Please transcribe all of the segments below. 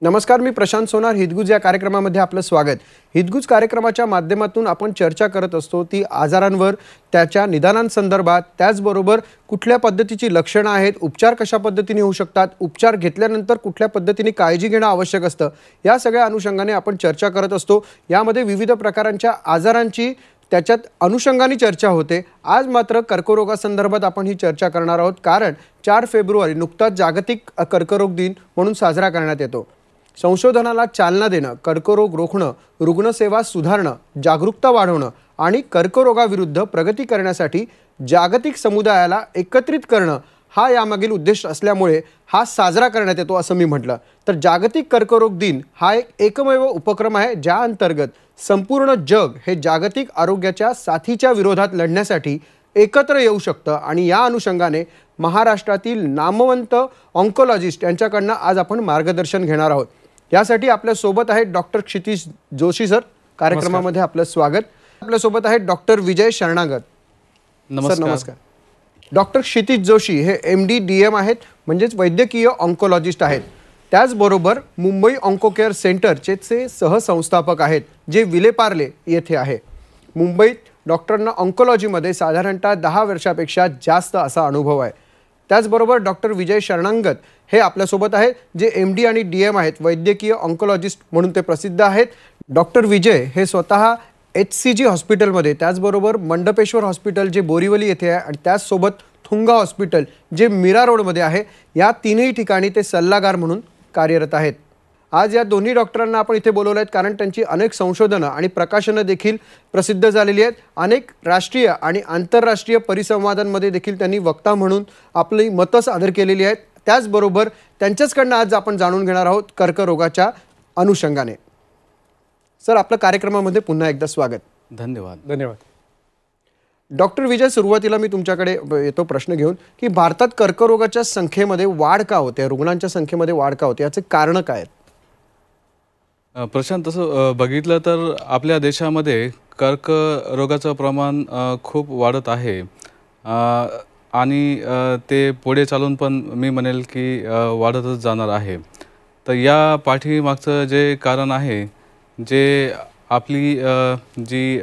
नमस्कार, मी प्रशांत सोनार. हितगुज या कार्यक्रमामध्ये आपलं स्वागत. हितगुज कार्यक्रमाच्या माध्यमातून आपण चर्चा करत असतो ती आजारांवर, त्याच्या निदानांसंदर्भात, त्याचबरोबर कुठल्या पद्धतीची लक्षणं आहेत, उपचार कशा पद्धतीने होऊ शकतात, उपचार घेतल्यानंतर कुठल्या पद्धतीने काळजी घेणं आवश्यक असतं, या सगळ्या अनुषंगाने आपण चर्चा करत असतो. यामध्ये विविध प्रकारांच्या आजारांची त्याच्यात अनुषंगाने चर्चा होते. आज मात्र कर्करोगासंदर्भात आपण ही चर्चा करणार आहोत, कारण 4 फेब्रुवारी नुकताच जागतिक कर्करोग दिन म्हणून साजरा करण्यात येतो. संशोधनाला चालना देणं, कर्करोग रोखणं, रुग्णसेवा सुधारणं, जागरूकता वाढवणं आणि कर्करोगाविरुद्ध प्रगती करण्यासाठी जागतिक समुदायाला एकत्रित करणं हा यामागील उद्देश असल्यामुळे हा साजरा करण्यात येतो असं मी म्हटलं. तर जागतिक कर्करोग दिन हा एकमेव उपक्रम आहे ज्या अंतर्गत संपूर्ण जग हे जागतिक आरोग्याच्या साथीच्या विरोधात लढण्यासाठी एकत्र येऊ शकतं. आणि या अनुषंगाने महाराष्ट्रातील नामवंत ऑन्कोलॉजिस्ट यांच्याकडनं आज आपण मार्गदर्शन घेणार आहोत. यासाठी आपल्या सोबत आहेत डॉक्टर क्षितिज जोशी सर. कार्यक्रमामध्ये आपलं स्वागत. आपल्या सोबत आहेत डॉक्टर विजय शरणागत. नमस्कार. डॉक्टर क्षितिज जोशी हे MD DM आहेत, म्हणजेच वैद्यकीय ऑन्कोलॉजिस्ट आहेत. त्याचबरोबर मुंबई ऑन्कोकेअर सेंटरचे सहसंस्थापक आहेत, जे विलेपार्ले येथे आहे. मुंबईत डॉक्टरांना ऑन्कोलॉजीमध्ये साधारणतः 10 वर्षापेक्षा जास्त असा अनुभव आहे. त्याचबरोबर डॉक्टर विजय शरणागत हे आपल्यासोबत आहेत, जे MD आणि DM आहेत, वैद्यकीय ऑन्कोलॉजिस्ट म्हणून ते प्रसिद्ध आहेत. डॉक्टर विजय हे स्वतः HCG हॉस्पिटलमध्ये, त्याचबरोबर मंडपेश्वर हॉस्पिटल जे बोरीवली येथे आहे आणि त्याचसोबत थुंगा हॉस्पिटल जे मीरा रोडमध्ये आहे, या तीनही ठिकाणी ते सल्लागार म्हणून कार्यरत आहेत. आज या दोन्ही डॉक्टरांना आपण इथे बोलवलं आहेत कारण त्यांची अनेक संशोधनं आणि प्रकाशनं देखील प्रसिद्ध झालेली आहेत. अनेक राष्ट्रीय आणि आंतरराष्ट्रीय परिसंवादांमध्ये देखील त्यांनी वक्ता म्हणून आपली मतं सादर केलेली आहेत. त्याचबरोबर त्यांच्याचकडनं आज आपण जाणून घेणार आहोत कर्करोगाच्या अनुषंगाने. सर, आपल्या कार्यक्रमामध्ये पुन्हा एकदा स्वागत. धन्यवाद. डॉक्टर विजय, सुरुवातीला मी तुमच्याकडे येतो प्रश्न घेऊन की भारतात कर्करोगाच्या संख्येमध्ये वाढ का होते, रुग्णांच्या संख्येमध्ये वाढ का होते, याचे कारण काय आहेत? प्रशांत, तसं बघितलं तर आपल्या देशामध्ये कर्करोगाचं प्रमाण खूप वाढत आहे आणि ते पुढे चालून पण मी म्हणेल की वाढतच जाणार आहे. तर या पाठीमागचं जे कारण आहे, जे आपली जी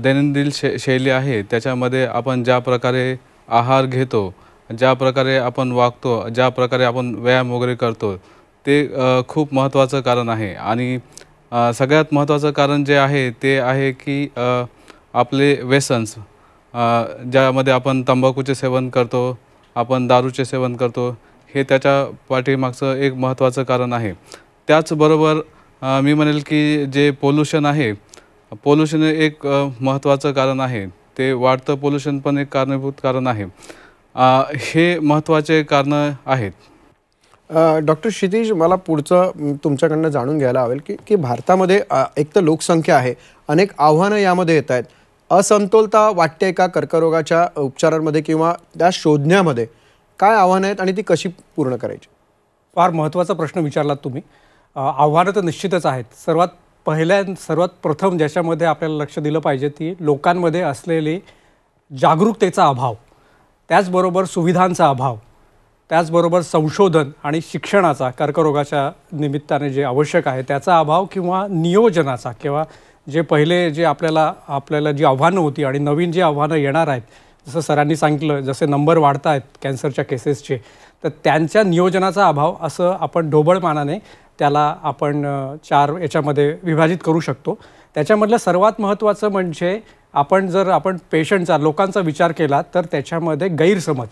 दैनंदिन शैली आहे त्याच्यामध्ये आपण ज्या प्रकारे आहार घेतो, ज्या प्रकारे आपण वागतो, ज्या प्रकारे आपण व्यायाम वगैरे करतो, ते खूप महत्त्वाचं कारण आहे. आणि सगळ्यात महत्त्वाचं कारण जे आहे ते आहे की आपले व्यसन्स, ज्यामध्ये आपण तंबाखूचे सेवन करतो, आपण दारूचे सेवन करतो, हे त्याच्या पाठीमागचं एक महत्त्वाचं कारण आहे. त्याचबरोबर मी म्हणेल की जे पोल्युशन आहे, पोल्युशन एक महत्त्वाचं कारण आहे. ते वाढतं पोल्युशन पण एक कारणीभूत कारण आहे. हे महत्त्वाचे कारणं आहेत. डॉक्टर क्षितिज, मला पुढचं तुमच्याकडनं जाणून घ्यायला हवेल की भारतामध्ये एक तर लोकसंख्या आहे, अनेक आव्हानं यामध्ये येत आहेत. असमतोलता वाटते का कर्करोगाच्या उपचारांमध्ये किंवा त्या शोधण्यामध्ये? काय आव्हानं आहेत आणि ती कशी पूर्ण करायची? फार महत्त्वाचा प्रश्न विचारलात तुम्ही. आव्हानं तर निश्चितच आहेत. सर्वात प्रथम ज्याच्यामध्ये आपल्याला लक्ष दिलं पाहिजे ती लोकांमध्ये असलेली जागरूकतेचा अभाव, त्याचबरोबर सुविधांचा अभाव, त्याचबरोबर संशोधन आणि शिक्षणाचा कर्करोगाच्या निमित्ताने जे आवश्यक आहे त्याचा अभाव, किंवा नियोजनाचा, किंवा जे पहिले जे आपल्याला जी आव्हानं होती आणि नवीन जी आव्हानं येणार आहेत, जसं सरांनी सांगितलं, जसे नंबर वाढत आहेत कॅन्सरच्या केसेसचे, तर त्यांच्या नियोजनाचा अभाव, असं आपण ढोबळमानाने त्याला आपण 4 याच्यामध्ये विभाजित करू शकतो. त्याच्यामधलं सर्वात महत्त्वाचं म्हणजे आपण पेशंटचा, लोकांचा विचार केला तर त्याच्यामध्ये गैरसमज.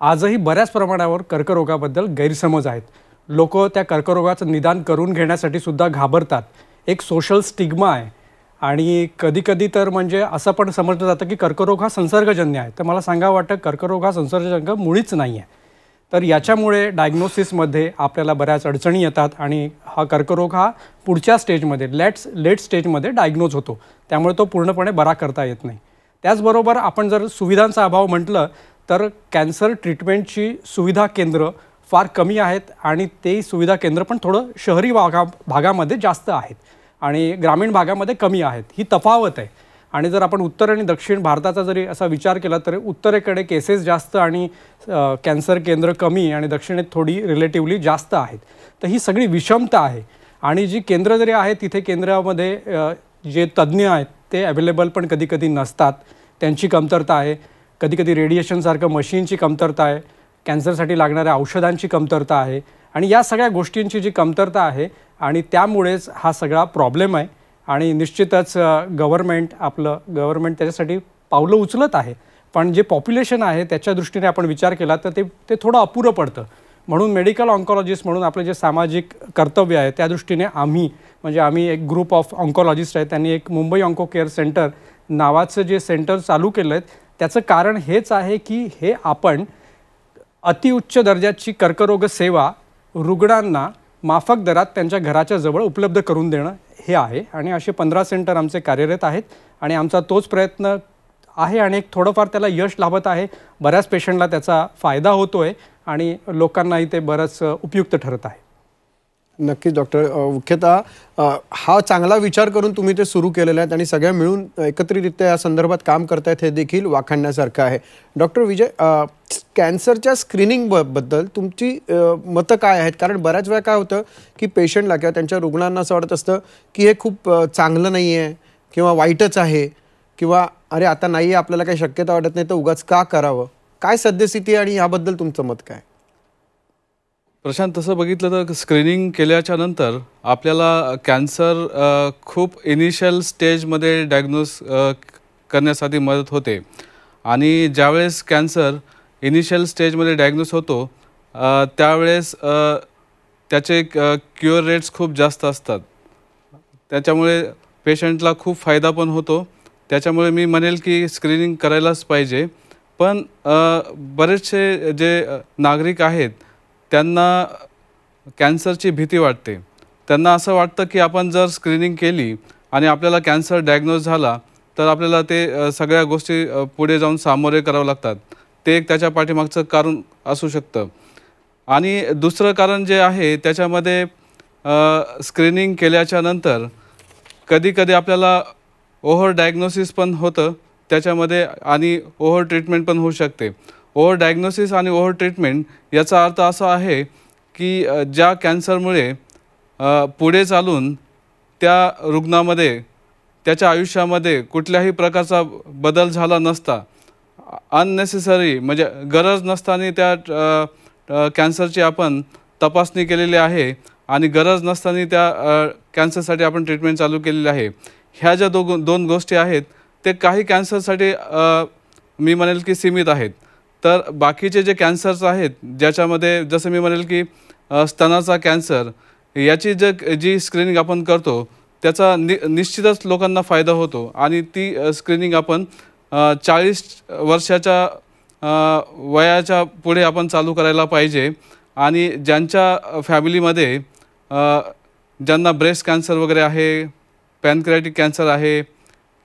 आजही बऱ्याच प्रमाणावर कर्करोगाबद्दल गैरसमज आहेत. लोक त्या कर्करोगाचं निदान करून घेण्यासाठी सुद्धा घाबरतात. एक सोशल स्टिग्मा आहे. आणि कधी तर म्हणजे असं पण समजलं जातं की कर्करोग हा संसर्गजन्य आहे. तर मला सांगावं वाटतं, कर्करोग हा संसर्गजन्य मुळीच नाही आहे. तर याच्यामुळे डायग्नोसिसमध्ये आपल्याला बऱ्याच अडचणी येतात आणि हा कर्करोग हा पुढच्या स्टेजमध्ये, लेट स्टेजमध्ये डायग्नोज होतो. त्यामुळे तो पूर्णपणे बरा करता येत नाही. त्याचबरोबर आपण जर सुविधांचा अभाव म्हटलं तर कॅन्सर ट्रीटमेंटची सुविधा केंद्र फार कमी आहेत आणि ते सुविधा केंद्र पण थोडं शहरी भागामध्ये जास्त आहेत आणि ग्रामीण भागामध्ये कमी आहेत. ही तफावत आहे. आणि जर आपण उत्तर आणि दक्षिण भारताचा जरी असा विचार केला तर उत्तरेकडे केसेस जास्त आणि कॅन्सर केंद्र कमी आणि दक्षिणेत थोडी रिलेटिव्हली जास्त आहेत. तर ही सगळी विषमता आहे. आणि जी केंद्र जरी आहेत तिथे केंद्रामध्ये जे तज्ज्ञ आहेत ते अवेलेबल पण कधी कधी नसतात, त्यांची कमतरता आहे. कधी कधी रेडिएशनसारखं मशीनची कमतरता आहे, कॅन्सरसाठी लागणाऱ्या औषधांची कमतरता आहे. आणि या सगळ्या गोष्टींची जी कमतरता आहे आणि त्यामुळेच हा सगळा प्रॉब्लेम आहे. आणि निश्चितच गव्हर्नमेंट त्याच्यासाठी पावलं उचलत आहे. पण जे पॉप्युलेशन आहे त्याच्या दृष्टीने आपण विचार केला तर ते थोडं अपुरं पडतं. म्हणून मेडिकल ऑन्कॉलॉजिस्ट म्हणून आपलं जे सामाजिक कर्तव्य आहे त्या दृष्टीने आम्ही एक ग्रुप ऑफ ऑन्कॉलॉजिस्ट आहेत, त्यांनी एक मुंबई ऑन्को केअर सेंटर नावाचं जे सेंटर चालू केलं आहे. त्याचं कारण हेच आहे की हे आपण अतिउच्च दर्जाची कर्करोग सेवा रुग्णांना माफक दरात त्यांच्या घराच्या जवळ उपलब्ध करून देणं हे आहे. आणि असे 15 सेंटर आमचे कार्यरत आहेत आणि आमचा तोच प्रयत्न आहे आणि एक थोडंफार त्याला यश लाभत आहे. बऱ्याच पेशंटला त्याचा फायदा होतो आहे आणि लोकांनाही ते बरंच उपयुक्त ठरत आहे. नक्कीच डॉक्टर, मुख्यतः हा चांगला विचार करून तुम्ही ते सुरू केलेलं आहे आणि सगळ्या मिळून एकत्रितरित्या या संदर्भात काम करतायत हे देखील वाखाणण्यासारखं आहे. डॉक्टर विजय, कॅन्सरच्या स्क्रीनिंग बद्दल तुमची मतं काय आहेत? कारण बऱ्याच वेळा काय होतं की पेशंटला किंवा त्यांच्या रुग्णांना असं वाटत असतं की हे खूप चांगलं नाही आहे किंवा वाईटच आहे किंवा अरे आता नाही आहे, आपल्याला काही शक्यता वाटत नाही तर उगाच का करावं. काय सद्यस्थिती आणि याबद्दल तुमचं मत काय? प्रशांत, तसं बघितलं तर स्क्रीनिंग केल्याच्या नंतर आपल्याला कॅन्सर खूप इनिशियल स्टेजमध्ये डायग्नोज करण्यासाठी मदत होते. आणि ज्यावेळेस कॅन्सर इनिशियल स्टेजमध्ये डायग्नोज होतो त्यावेळेस त्याचे क्युअर रेट्स खूप जास्त असतात. त्याच्यामुळे पेशंटला खूप फायदा पण होतो. त्याच्यामुळे मी म्हणेल की स्क्रीनिंग करायलाच पाहिजे. पण बरेचसे जे नागरिक आहेत त्यांना कॅन्सरची भीती वाटते. त्यांना असं वाटतं की आपण जर स्क्रीनिंग केली आणि आपल्याला कॅन्सर डायग्नोज झाला तर आपल्याला ते सगळ्या गोष्टी पुढे जाऊन सामोरे करावं लागतात. ते एक त्याच्या पाठीमागचं कारण असू शकतं. आणि दुसरं कारण जे आहे त्याच्यामध्ये स्क्रीनिंग केल्याच्या नंतर कधी आपल्याला ओव्हर डायग्नोसिस पण होतं त्याच्यामध्ये आणि ओव्हर ट्रीटमेंट पण होऊ शकते. ओव्हर डायग्नोसिस आणि ओव्हर ट्रीटमेंट याचा अर्थ असा आहे की ज्या कॅन्सरमुळे पुढे चालून त्या रुग्णामध्ये त्याच्या आयुष्यामध्ये कुठल्याही प्रकारचा बदल झाला नसता, अननेसेसरी म्हणजे गरज नसताना त्या कॅन्सरची आपण तपासणी केलेली आहे आणि गरज नसताना त्या कॅन्सरसाठी आपण ट्रीटमेंट चालू केलेली आहे. ह्या ज्या दोन गोष्टी आहेत ते काही कॅन्सरसाठी मी म्हणेल की सीमित आहेत. तर बाकीचे जे कॅन्सर्स आहेत ज्याच्यामध्ये जसं मी म्हणेल की स्तनाचा कॅन्सर याची जी स्क्रीनिंग आपण करतो त्याचा निश्चितच लोकांना फायदा होतो. आणि ती स्क्रीनिंग आपण 40 वर्षाच्या वयाच्या पुढे आपण चालू करायला पाहिजे. आणि ज्यांच्या फॅमिलीमध्ये ज्यांना ब्रेस्ट कॅन्सर वगैरे आहे, पॅनक्रियाटिक कॅन्सर आहे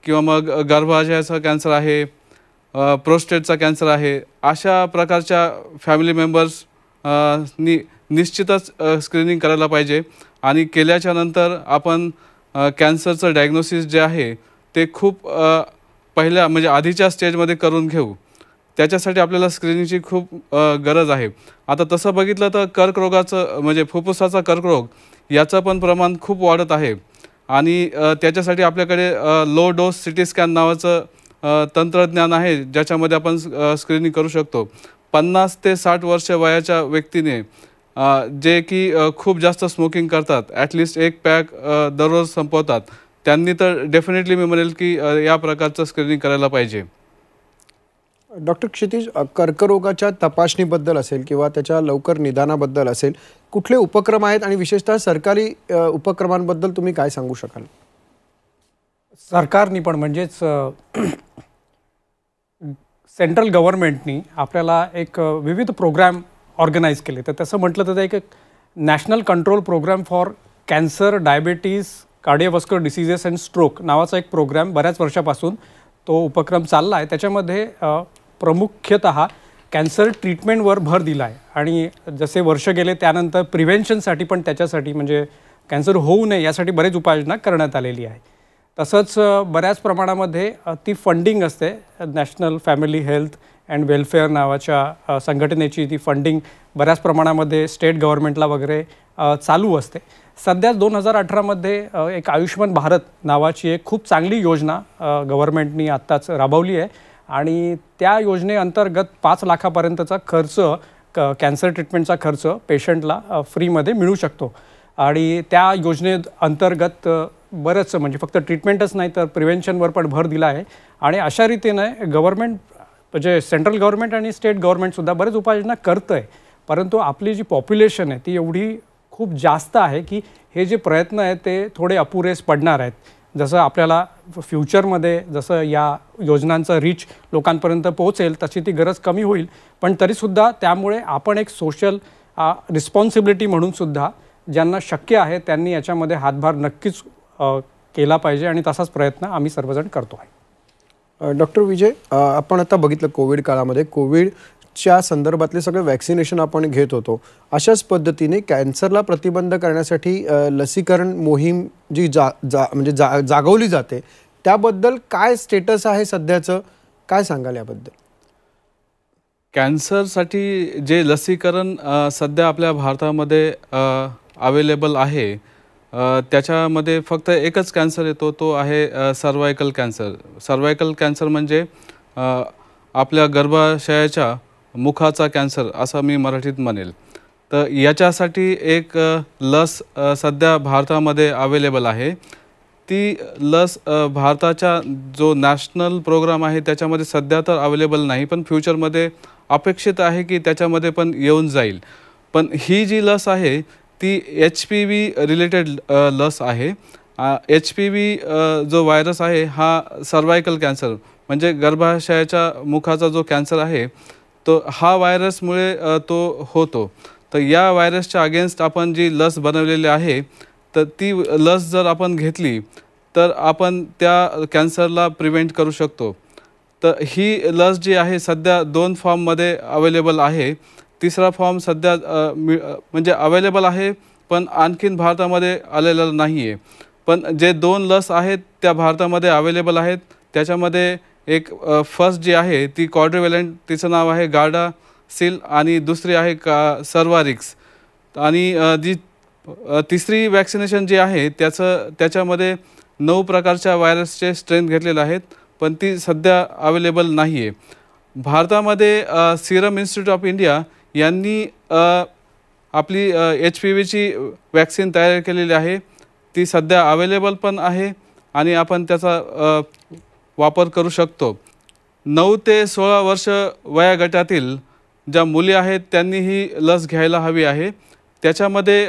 किंवा मग गर्भाशयाचा कॅन्सर आहे, प्रोस्टेटचा कॅन्सर आहे, अशा प्रकारच्या फॅमिली मेंबर्स निश्चितच स्क्रीनिंग करायला पाहिजे. आणि केल्याच्या नंतर आपण कॅन्सरचं डायग्नोसिस जे आहे ते खूप पहिल्या म्हणजे आधीच्या स्टेजमध्ये करून घेऊ. त्याच्यासाठी आपल्याला स्क्रीनिंगची खूप गरज आहे. आता तसं बघितलं तर कर्करोगाचं म्हणजे फुफ्फुसाचा कर्करोग याचं पण प्रमाण खूप वाढत आहे. आणि त्याच्यासाठी आपल्याकडे लो डोस सिटी स्कॅन नावाचं तंत्रज्ञान आहे ज्याच्यामध्ये आपण स्क्रीनिंग करू शकतो. 50 ते 60 वर्ष वयाच्या व्यक्तीने जे की खूप जास्त स्मोकिंग करतात, ॲटलिस्ट एक पॅक दररोज संपवतात, त्यांनी तर डेफिनेटली मी म्हणेल की या प्रकारचं स्क्रीनिंग करायला पाहिजे. डॉक्टर क्षितिज, कर्करोगाच्या तपासणीबद्दल असेल किंवा त्याच्या लवकर निदानाबद्दल असेल, कुठले उपक्रम आहेत आणि विशेषतः सरकारी उपक्रमांबद्दल तुम्ही काय सांगू शकाल? सरकारनी पण म्हणजेच सेंट्रल गव्हर्नमेंटनी आपल्याला एक विविध प्रोग्राम ऑर्गनाईज केले. तर तसं म्हटलं तर एक national control programme for cancer, diabetes, cardiovascular diseases and stroke नावाचा एक प्रोग्राम बऱ्याच वर्षापासून तो उपक्रम चालला आहे. त्याच्यामध्ये प्रामुख्यतः कॅन्सर ट्रीटमेंटवर भर दिला आहे. आणि जसे वर्ष गेले त्यानंतर प्रिव्हेन्शनसाठी पण त्याच्यासाठी म्हणजे कॅन्सर होऊ नये यासाठी बरेच उपाययोजना करण्यात आलेली आहे. तसंच बऱ्याच प्रमाणामध्ये ती फंडिंग असते. National family health and welfare नावाच्या संघटनेची ती फंडिंग बऱ्याच प्रमाणामध्ये स्टेट गव्हर्नमेंटला वगैरे चालू असते. सध्या 2018मध्ये एक आयुष्यमान भारत नावाची एक खूप चांगली योजना गव्हर्नमेंटनी आत्ताच राबवली आहे आणि त्या योजनेअंतर्गत 5 लाखापर्यंतचा खर्च कॅन्सर ट्रीटमेंटचा खर्च पेशंटला फ्रीमध्ये मिळू शकतो. आणि त्या योजनेअंतर्गत बरंच म्हणजे फक्त ट्रीटमेंटच नाही तर प्रिव्हेन्शनवर पण भर दिला आहे. आणि अशा रीतीने गव्हर्नमेंट म्हणजे सेंट्रल गव्हर्नमेंट आणि स्टेट गव्हर्नमेंटसुद्धा बरेच उपाययोजना करतं आहे. परंतु आपली जी पॉप्युलेशन आहे ती एवढी खूप जास्त आहे की हे जे प्रयत्न आहेत ते थोडे अपुरेस पडणार आहेत. जसं आपल्याला फ्युचरमध्ये जसं या योजनांचं रीच लोकांपर्यंत पोहोचेल तशी ती गरज कमी होईल. पण तरीसुद्धा त्यामुळे आपण एक सोशल रिस्पॉन्सिबिलिटी म्हणूनसुद्धा ज्यांना शक्य आहे त्यांनी याच्यामध्ये हातभार नक्कीच केला पाहिजे आणि तसाच प्रयत्न आम्ही सर्वजण करतो आहे. डॉक्टर विजय, आपण आता बघितलं कोविड काळामध्ये कोविडच्या संदर्भातले सगळे वॅक्सिनेशन आपण घेत होतो. अशाच पद्धतीने कॅन्सरला प्रतिबंध करण्यासाठी लसीकरण मोहीम जी जागवली जाते त्याबद्दल काय स्टेटस आहे सध्याचं, काय सांगाल याबद्दल? कॅन्सरसाठी जे लसीकरण सध्या आपल्या भारतामध्ये अवेलेबल आहे त्याच्यामध्ये फक्त एकच कॅन्सर येतो, तो आहे सर्वायकल कॅन्सर. सर्वायकल कॅन्सर म्हणजे आपल्या गर्भाशयाच्या मुखाचा कॅन्सर असं मी मराठीत म्हणेल. तर याच्यासाठी एक लस सध्या भारतामध्ये अवेलेबल आहे. ती लस भारताच्या जो नॅशनल प्रोग्राम आहे त्याच्यामध्ये सध्या तर अवेलेबल नाही, पण फ्युचरमध्ये अपेक्षित आहे की त्याच्यामध्ये पण येऊन जाईल. पण ही जी लस आहे ती HPV रिलेटेड लस आहे. HPV जो व्हायरस आहे हा सर्वायकल कॅन्सर म्हणजे गर्भाशयाच्या मुखाचा जो कॅन्सर आहे तो हा व्हायरसमुळे तो होतो. तर या व्हायरसच्या अगेन्स्ट आपण जी लस बनवलेली आहे तर ती लस जर आपण घेतली तर आपण त्या कॅन्सरला प्रिव्हेंट करू शकतो. तर ही लस जी आहे सध्या 2 फॉर्ममध्ये अवेलेबल आहे. तिसरा फॉर्म सध्या म्हणजे अवेलेबल आहे पण आणखीन भारतामध्ये आलेलं नाही आहे. पण जे 2 लस आहेत त्या भारतामध्ये अवेलेबल आहेत. त्याच्यामध्ये एक फर्स्ट जी आहे ती क्वाड्रिव्हॅलेंट, तिचं नाव आहे गार्डासिल आणि दुसरी आहे सर्वारिक्स. आणि जी तिसरी वॅक्सिनेशन जी आहे त्याच्यामध्ये 9 प्रकारच्या व्हायरसचे स्ट्रेन घेतलेले आहेत पण ती सध्या अवेलेबल नाही आहे. भारतामध्ये सिरम इन्स्टिट्यूट ऑफ इंडिया यांनी आपली HPVची वॅक्सिन तयार केलेली आहे. ती सध्या अवेलेबल पण आहे आणि आपण त्याचा वापर करू शकतो. 9 ते 16 वर्ष वयोगटातील ज्या मुली आहेत त्यांनी ही लस घ्यायला हवी आहे. त्याच्यामध्ये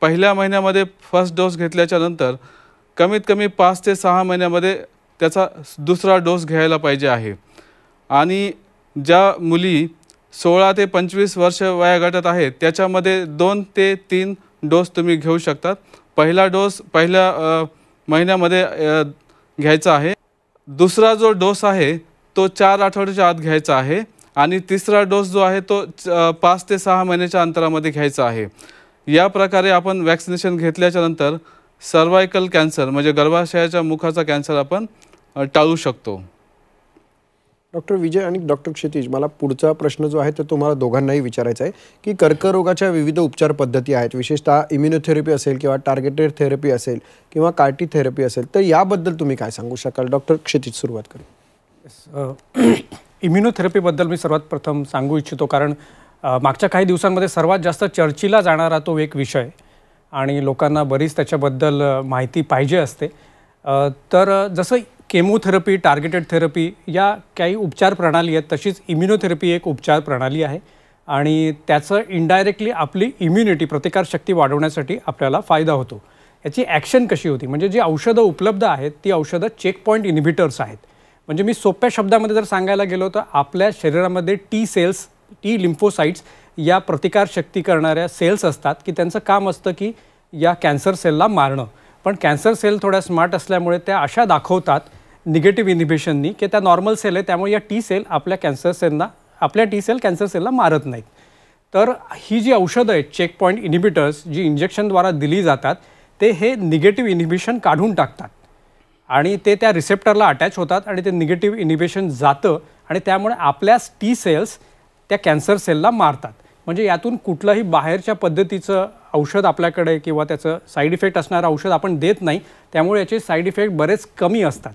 पहिल्या महिन्यामध्ये फर्स्ट डोस घेतल्याच्या नंतर कमीत कमी 5 ते 6 महिन्यामध्ये त्याचा दुसरा डोस घ्यायला पाहिजे आहे. आणि ज्या मुली 16 ते 25 वर्ष वयोगटात आहेत त्याच्यामध्ये 2 ते 3 डोस तुम्ही घेऊ शकतात. पहिला डोस पहिल्या महिन्यामध्ये घ्यायचा आहे. दुसरा जो डोस आहे तो 4 आठवड्याच्या आत घ्यायचा आहे आणि तिसरा डोस जो आहे तो 5 ते 6 महिन्याच्या अंतरामध्ये घ्यायचा आहे. या प्रकारे आपण वॅक्सिनेशन घेतल्याच्या नंतर सर्वायकल कॅन्सर म्हणजे गर्भाशयाच्या मुखाचा कॅन्सर आपण टाळू शकतो. डॉक्टर विजय आणि डॉक्टर क्षितिज, मला पुढचा प्रश्न जो आहे तो तुम्हाला दोघांनाही विचारायचा आहे की कर्करोगाच्या विविध उपचार पद्धती आहेत, विशेषतः इम्युनोथेरपी असेल किंवा टार्गेटेड थेरपी असेल किंवा कार्टी थेरपी असेल, तर याबद्दल तुम्ही काय सांगू शकाल? डॉक्टर क्षितिज, सुरुवात करू. इम्युनोथेरपीबद्दल मी सर्वात प्रथम सांगू इच्छितो कारण मागच्या काही दिवसांमध्ये सर्वात जास्त चर्चेला जाणारा तो एक विषय आणि लोकांना बरीच त्याच्याबद्दल माहिती पाहिजे असते. तर जसं केमोथेरपी, टार्गेटेड थेरपी या काही उपचार प्रणाली आहेत तशीच इम्युनोथेरपी एक उपचार प्रणाली आहे आणि त्याचं इनडायरेक्टली आपली इम्युनिटी, प्रतिकारशक्ती वाढवण्यासाठी आपल्याला फायदा होतो. याची ॲक्शन कशी होती म्हणजे जी औषधं उपलब्ध आहेत ती औषधं चेकपॉईंट इनिबिटर्स आहेत. म्हणजे मी सोप्या शब्दामध्ये जर सांगायला गेलो तर आपल्या शरीरामध्ये टी सेल्स, टी लिम्फोसाइट्स या प्रतिकारशक्ती करणाऱ्या सेल्स असतात की त्यांचं काम असतं की या कॅन्सर सेलला मारणं. पण कॅन्सर सेल थोड्या स्मार्ट असल्यामुळे त्या अशा दाखवतात निगेटिव्ह इनिबिशननी की त्या नॉर्मल सेल आहे त्यामुळे या टी सेल आपल्या कॅन्सर सेलला मारत नाहीत. तर ही जी औषधं आहेत चेकपॉईंट इनिबिटर्स जी इंजेक्शनद्वारा दिली जातात ते हे निगेटिव्ह इनिबिशन काढून टाकतात. आणि ते त्या रिसेप्टरला अटॅच होतात आणि ते निगेटिव्ह इनिबिशन जातं आणि त्यामुळे आपल्या टी सेल्स त्या कॅन्सर सेलला मारतात. म्हणजे यातून कुठलंही बाहेरच्या पद्धतीचं औषध आपल्याकडे किंवा त्याचं साईड इफेक्ट असणारं औषध आपण देत नाही, त्यामुळे याचे साईड इफेक्ट बरेच कमी असतात.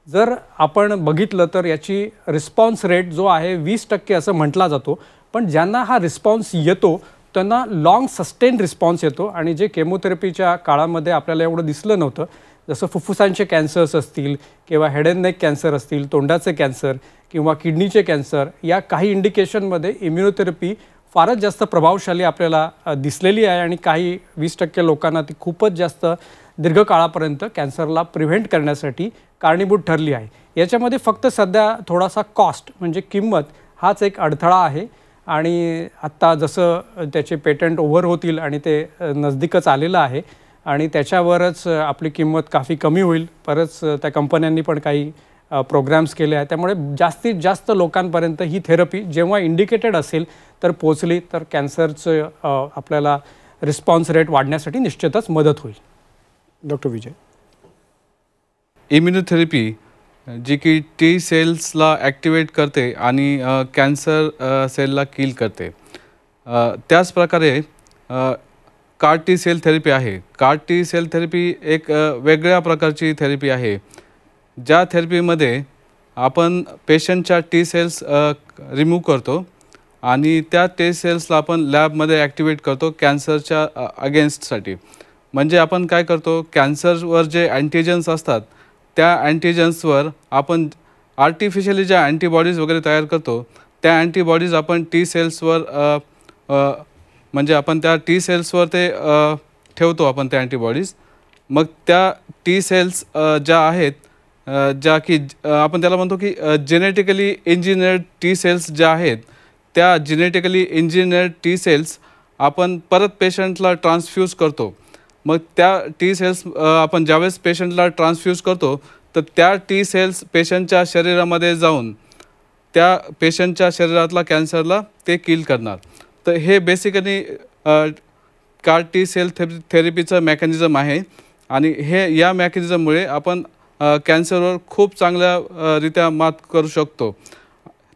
जर आपण बघितलं तर याची रिस्पॉन्स रेट जो आहे 20% असं म्हटला जातो, पण ज्यांना हा रिस्पॉन्स येतो त्यांना लाँग सस्टेन रिस्पॉन्स येतो. आणि जे केमोथेरपीच्या काळामध्ये आपल्याला एवढं दिसलं नव्हतं, जसं फुफ्फुसांचे कॅन्सर्स असतील किंवा हेड अँड नेक कॅन्सर असतील, तोंडाचे कॅन्सर किंवा किडनीचे कॅन्सर, या काही इंडिकेशनमध्ये इम्युनोथेरपी फारच जास्त प्रभावशाली आपल्याला दिसलेली आहे आणि काही 20% लोकांना ती खूपच जास्त दीर्घकाळापर्यंत कॅन्सरला प्रिव्हेंट करण्यासाठी कारणीभूत ठरली आहे. याच्यामध्ये फक्त सध्या थोडासा कॉस्ट म्हणजे किंमत हाच एक अडथळा आहे. आणि आत्ता जसं त्याचे पेटंट ओव्हर होतील आणि ते नजदीकच आलेलं आहे आणि त्याच्यावरच आपली किंमत काफी कमी होईल. परत त्या कंपन्यांनी पण काही प्रोग्राम्स केले आहेत, त्यामुळे जास्तीत जास्त लोकांपर्यंत ही थेरपी जेव्हा इंडिकेटेड असेल तर पोचली तर कॅन्सरचं आपल्याला रिस्पॉन्स रेट वाढण्यासाठी निश्चितच मदत होईल. डॉक्टर विजय. इम्युनोथेरपी जी की टी सेल्सला ॲक्टिवेट करते आणि कॅन्सर सेलला किल करते. त्याच प्रकारे कार टी सेल थेरपी आहे. कार टी सेल थेरपी एक वेगळ्या प्रकारची थेरपी आहे, ज्या थेरपीमध्ये आपण पेशंटच्या टी सेल्स रिमूव्ह करतो आणि त्या टी सेल्सला आपण लॅबमध्ये ॲक्टिवेट करतो कॅन्सरच्या अगेन्स्टसाठी. म्हणजे आपण काय करतो, कॅन्सरवर जे अँटीजन्स असतात त्या अँटीजन्सवर आपण आर्टिफिशियली ज्या अँटीबॉडीज वगैरे तयार करतो त्या अँटीबॉडीज आपण टी सेल्सवर म्हणजे आपण त्या टी सेल्सवर ते ठेवतो आपण त्या अँटीबॉडीज. मग त्या टी सेल्स ज्या आहेत ज्या की आपण त्याला म्हणतो की जेनेटिकली इंजिनियर्ड टी सेल्स ज्या आहेत, त्या जेनेटिकली इंजिनियर्ड टी सेल्स आपण परत पेशंटला ट्रान्सफ्यूज करतो. मग त्या टी सेल्स आपण ज्यावेळेस पेशंटला ट्रान्सफ्यूज करतो तर त्या टी सेल्स पेशंटच्या शरीरामध्ये जाऊन त्या पेशंटच्या शरीरातला कॅन्सरला ते किल करणार. तर हे बेसिकली कार टी सेल थेरपीचं मेकॅनिझम आहे आणि या मेकॅनिझममुळे आपण कॅन्सरवर खूप चांगल्या रीत्या मात करू शकतो.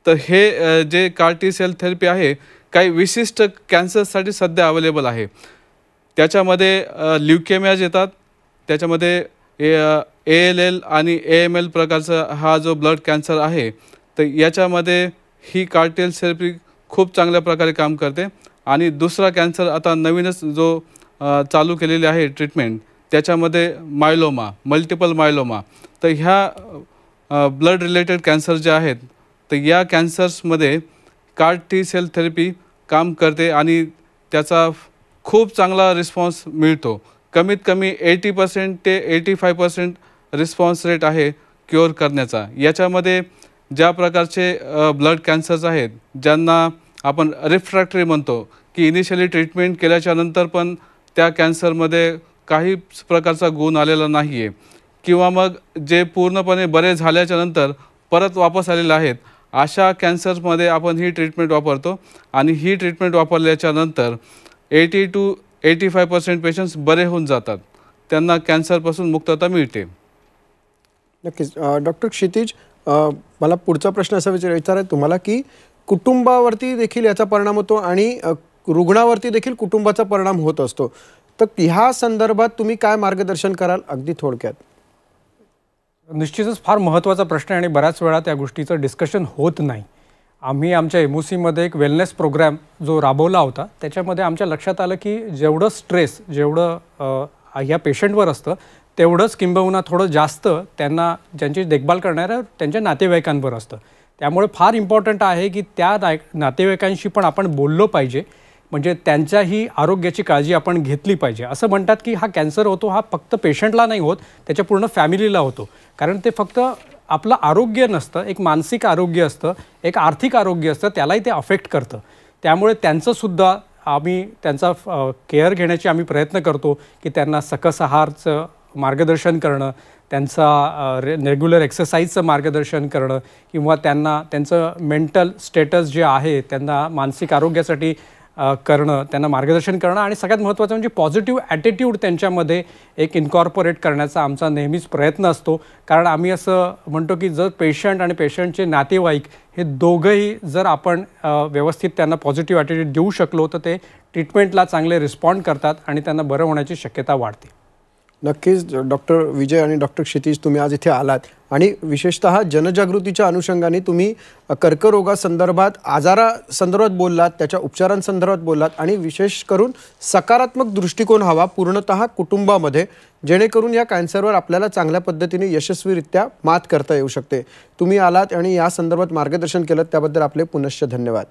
तर हे जे कार टी सेल थेरपी आहे काही विशिष्ट कॅन्सरसाठी सध्या अवेलेबल आहे. त्याच्यामध्ये ल्युकेमियाज येतात, त्याच्यामध्ये ALL आणि AML प्रकारचा हा जो ब्लड कॅन्सर आहे, तर याच्यामध्ये ही कार टी सेल थेरपी खूप चांगल्या प्रकारे काम करते. आणि दुसरा कॅन्सर आता नवीनच जो चालू केलेली आहे ट्रीटमेंट, त्याच्यामध्ये मायलोमा, मल्टिपल मायलोमा. तर ह्या ब्लड रिलेटेड कॅन्सर जे आहेत तर या कॅन्सर्समध्ये कार टी सेल थेरपी काम करते आणि त्याचा खूप चांगला रिस्पॉन्स मिळतो. कमीत कमी 80% ते 85% रिस्पॉन्स रेट आहे क्युअर करण्याचा. याच्यामध्ये ज्या प्रकारचे ब्लड कॅन्सर्स आहेत ज्यांना आपण रिफ्रॅक्टरी म्हणतो की इनिशियली ट्रीटमेंट केल्याच्यानंतर पण त्या कॅन्सरमध्ये काही प्रकारचा गुण आलेला नाही आहे, किंवा मग जे पूर्णपणे बरे झाल्याच्यानंतर परत वापस आलेले आहेत, अशा कॅन्सर्समध्ये आपण ही ट्रीटमेंट वापरतो. आणि ही ट्रीटमेंट वापरल्याच्यानंतर 80 to 85% पेशंट्स बरे होऊन जातात, त्यांना कॅन्सरपासून मुक्तता मिळते. नक्कीच. डॉक्टर क्षितिज, मला पुढचा प्रश्न असा विचारायचा तुम्हाला की कुटुंबावरती देखील याचा परिणाम होतो आणि रुग्णावरती देखील कुटुंबाचा परिणाम होत असतो. तर ह्या संदर्भात तुम्ही काय मार्गदर्शन कराल अगदी थोडक्यात? निश्चितच फार महत्त्वाचा प्रश्न आहे आणि बऱ्याच वेळा त्या गोष्टीचं डिस्कशन होत नाही. आम्ही आमच्या MOCमध्ये एक वेलनेस प्रोग्राम जो राबवला होता, त्याच्यामध्ये आमच्या लक्षात आलं की जेवढं स्ट्रेस जेवढं ह्या पेशंटवर असतं तेवढंच किंबहुना थोडं जास्त त्यांना ज्यांची देखभाल करणाऱ्या त्यांच्या नातेवाईकांवर असतं. त्यामुळे फार इम्पॉर्टंट आहे की त्या नातेवाईकांशी पण आपण बोललो पाहिजे, म्हणजे त्यांच्याही आरोग्याची काळजी आपण घेतली पाहिजे. असं म्हणतात की हा कॅन्सर होतो हा फक्त पेशंटला नाही होत, त्याच्या पूर्ण फॅमिलीला होतो. कारण ते फक्त आपलं आरोग्य नसतं, एक मानसिक आरोग्य असतं, एक आर्थिक आरोग्य असतं, त्यालाही ते अफेक्ट करतं. त्यामुळे त्यांचंसुद्धा आम्ही त्यांचा केअर घेण्याची आम्ही प्रयत्न करतो की त्यांना सकस आहारचं मार्गदर्शन करणं, त्यांचा रेग्युलर एक्सरसाइजचं मार्गदर्शन करणं, किंवा त्यांना त्यांचं मेंटल स्टेटस जे आहे त्यांना मानसिक आरोग्यासाठी करणं, त्यांना मार्गदर्शन करणं आणि सगळ्यात महत्त्वाचं म्हणजे पॉझिटिव्ह ॲटिट्यूड त्यांच्यामध्ये एक इन्कॉर्पोरेट करण्याचा आमचा नेहमीच प्रयत्न असतो. कारण आम्ही असं म्हणतो की जर पेशंट आणि पेशंटचे नातेवाईक हे दोघंही जर आपण व्यवस्थित त्यांना पॉझिटिव्ह ॲटिट्यूड देऊ शकलो तर ते ट्रीटमेंटला चांगले रिस्पॉन्ड करतात आणि त्यांना बरं होण्याची शक्यता वाढते. नक्कीच डॉक्टर विजय आणि डॉक्टर क्षितिज, तुम्ही आज इथे आलात आणि विशेषतः जनजागृतीच्या अनुषंगाने तुम्ही कर्करोगासंदर्भात, आजारासंदर्भात बोललात, त्याच्या उपचारांसंदर्भात बोललात आणि विशेष करून सकारात्मक दृष्टिकोन हवा पूर्णतः कुटुंबामध्ये, जेणेकरून या कॅन्सरवर आपल्याला चांगल्या पद्धतीने यशस्वीरित्या मात करता येऊ शकते. तुम्ही आलात आणि या संदर्भात मार्गदर्शन केलं त्याबद्दल आपले पुनश्च धन्यवाद.